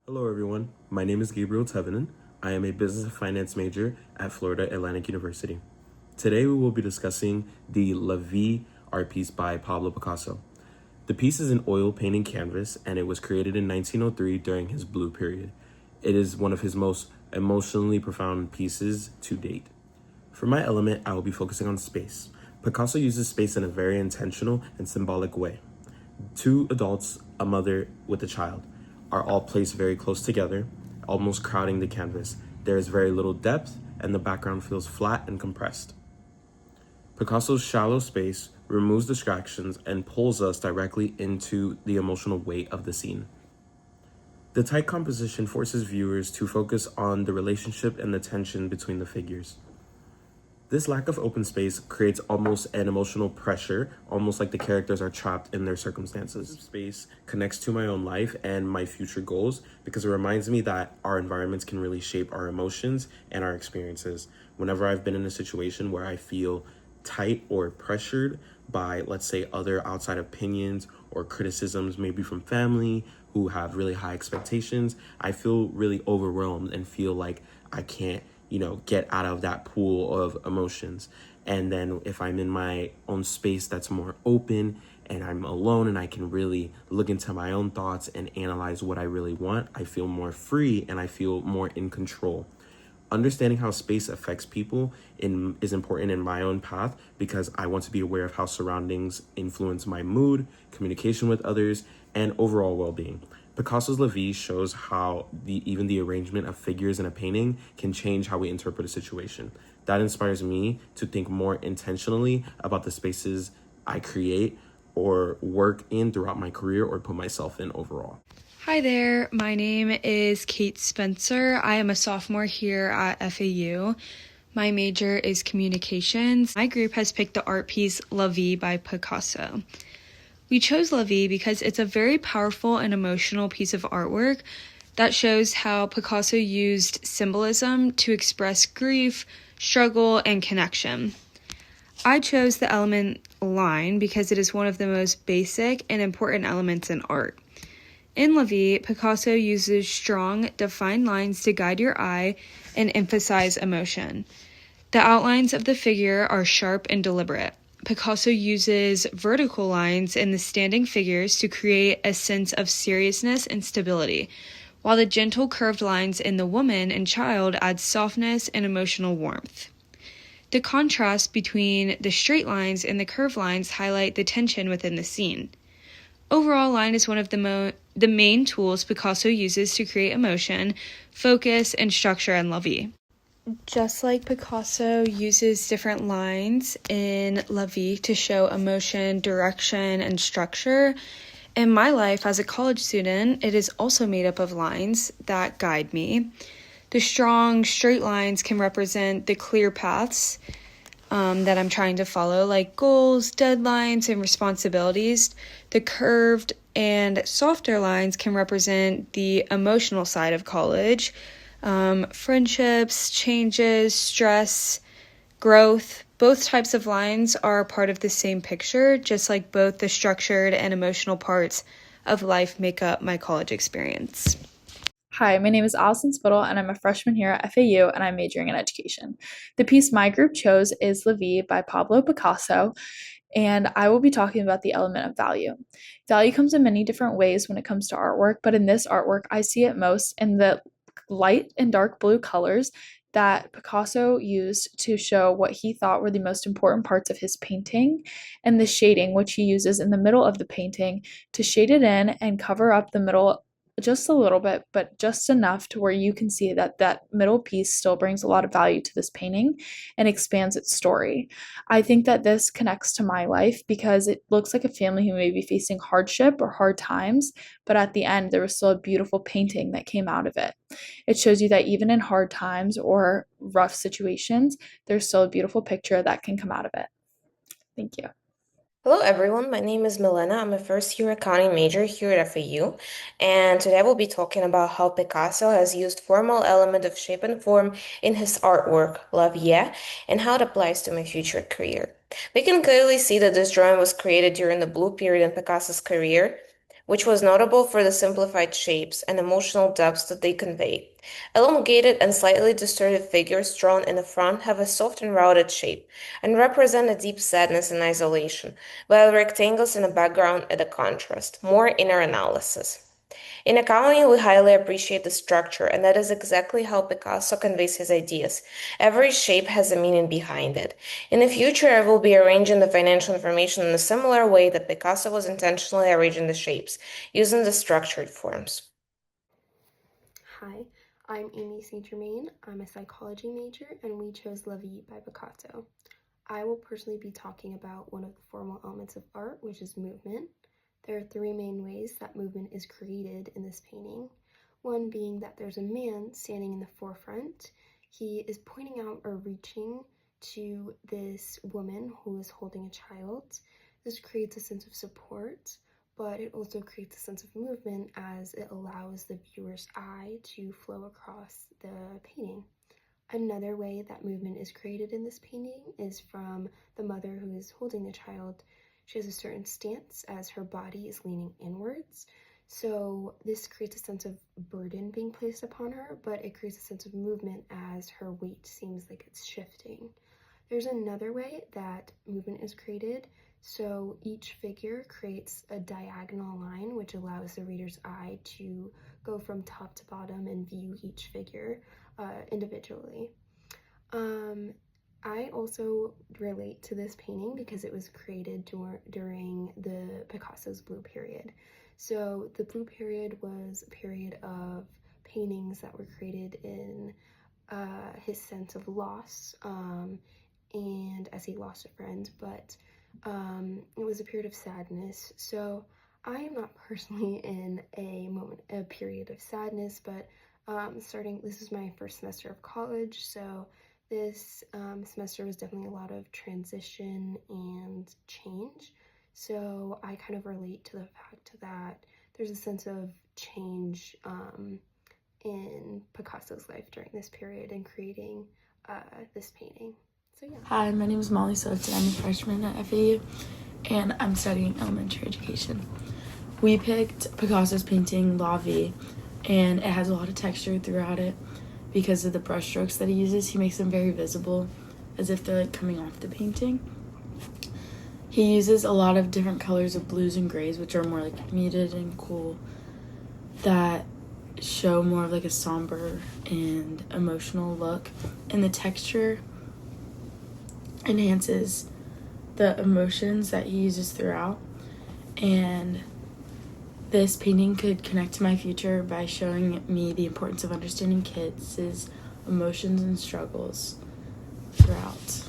Hello, everyone. My name is Gabriel Tevenen. I am a business and finance major at Florida Atlantic University. Today, we will be discussing the La Vie art piece by Pablo Picasso. The piece is an oil painting canvas, and it was created in 1903 during his Blue period. It is one of his most emotionally profound pieces to date. For my element, I will be focusing on space. Picasso uses space in a very intentional and symbolic way. Two adults, a mother with a child, are all placed very close together, almost crowding the canvas. There is very little depth, and the background feels flat and compressed. Picasso's shallow space removes distractions and pulls us directly into the emotional weight of the scene. The tight composition forces viewers to focus on the relationship and the tension between the figures. This lack of open space creates almost an emotional pressure, almost like the characters are trapped in their circumstances. Space connects to my own life and my future goals because it reminds me that our environments can really shape our emotions and our experiences. Whenever I've been in a situation where I feel tight or pressured by, let's say, other outside opinions or criticisms, maybe from family who have really high expectations, I feel really overwhelmed and feel like I can't get out of that pool of emotions. And then if I'm in my own space that's more open and I'm alone and I can really look into my own thoughts and analyze what I really want, I feel more free and I feel more in control. Understanding how space affects people is important in my own path because I want to be aware of how surroundings influence my mood, communication with others, and overall well-being. Picasso's La Vie shows how even the arrangement of figures in a painting can change how we interpret a situation. That inspires me to think more intentionally about the spaces I create or work in throughout my career or put myself in overall. Hi there, my name is Kate Spencer. I am a sophomore here at FAU. My major is communications. My group has picked the art piece La Vie by Picasso. We chose La Vie because it's a very powerful and emotional piece of artwork that shows how Picasso used symbolism to express grief, struggle, and connection. I chose the element line because it is one of the most basic and important elements in art. In La Vie, Picasso uses strong, defined lines to guide your eye and emphasize emotion. The outlines of the figure are sharp and deliberate. Picasso uses vertical lines in the standing figures to create a sense of seriousness and stability, while the gentle curved lines in the woman and child add softness and emotional warmth. The contrast between the straight lines and the curved lines highlight the tension within the scene. Overall, line is one of the main tools Picasso uses to create emotion, focus, and structure in La Vie. Just like Picasso uses different lines in La Vie to show emotion, direction, and structure, in my life as a college student, it is also made up of lines that guide me. The strong, straight lines can represent the clear paths that I'm trying to follow, like goals, deadlines, and responsibilities. The curved and softer lines can represent the emotional side of college, friendships, changes, stress, growth. Both types of lines are part of the same picture, just like both the structured and emotional parts of life make up my college experience. Hi, my name is Allison Spittle, and I'm a freshman here at FAU, and I'm majoring in education. The piece my group chose is La Vie by Pablo Picasso, and I will be talking about the element of value. Value comes in many different ways when it comes to artwork, but in this artwork, I see it most in the light and dark blue colors that Picasso used to show what he thought were the most important parts of his painting, and the shading, which he uses in the middle of the painting to shade it in and cover up the middle just a little bit, but just enough to where you can see that that middle piece still brings a lot of value to this painting and expands its story. I think that this connects to my life because it looks like a family who may be facing hardship or hard times, but at the end, there was still a beautiful painting that came out of it. It shows you that even in hard times or rough situations, there's still a beautiful picture that can come out of it. Thank you. Hello everyone, my name is Milena. I'm a first year accounting major here at FAU, and today we'll be talking about how Picasso has used formal element of shape and form in his artwork, La Vie, and how it applies to my future career. We can clearly see that this drawing was created during the Blue period in Picasso's career, which was notable for the simplified shapes and emotional depths that they convey. Elongated and slightly distorted figures drawn in the front have a soft and rounded shape and represent a deep sadness and isolation, while rectangles in the background add a contrast, more inner analysis. In accounting, we highly appreciate the structure, and that is exactly how Picasso conveys his ideas. Every shape has a meaning behind it. In the future, I will be arranging the financial information in a similar way that Picasso was intentionally arranging the shapes, using the structured forms. Hi, I'm Amy St. Germain. I'm a psychology major, and we chose La Vie by Picasso. I will personally be talking about one of the formal elements of art, which is movement. There are three main ways that movement is created in this painting. One being that there's a man standing in the forefront. He is pointing out or reaching to this woman who is holding a child. This creates a sense of support, but it also creates a sense of movement as it allows the viewer's eye to flow across the painting. Another way that movement is created in this painting is from the mother who is holding the child. She has a certain stance as her body is leaning inwards. So this creates a sense of burden being placed upon her, but it creates a sense of movement as her weight seems like it's shifting. There's another way that movement is created. So each figure creates a diagonal line, which allows the reader's eye to go from top to bottom and view each figure individually. I also relate to this painting because it was created during the Picasso's Blue Period. So the Blue Period was a period of paintings that were created in his sense of loss, and as he lost a friend, but it was a period of sadness. So I am not personally in a period of sadness, but this is my first semester of college, so this semester was definitely a lot of transition and change. So I kind of relate to the fact that there's a sense of change in Picasso's life during this period and creating this painting. So yeah. Hi, my name is Molly Swift and I'm a freshman at FAU and I'm studying elementary education. We picked Picasso's painting La Vie and it has a lot of texture throughout it because of the brush strokes that he uses. He makes them very visible as if they're like coming off the painting. He uses a lot of different colors of blues and grays, which are more like muted and cool, that show more of like a somber and emotional look, and the texture enhances the emotions that he uses throughout. And this painting could connect to my future by showing me the importance of understanding kids' emotions and struggles throughout.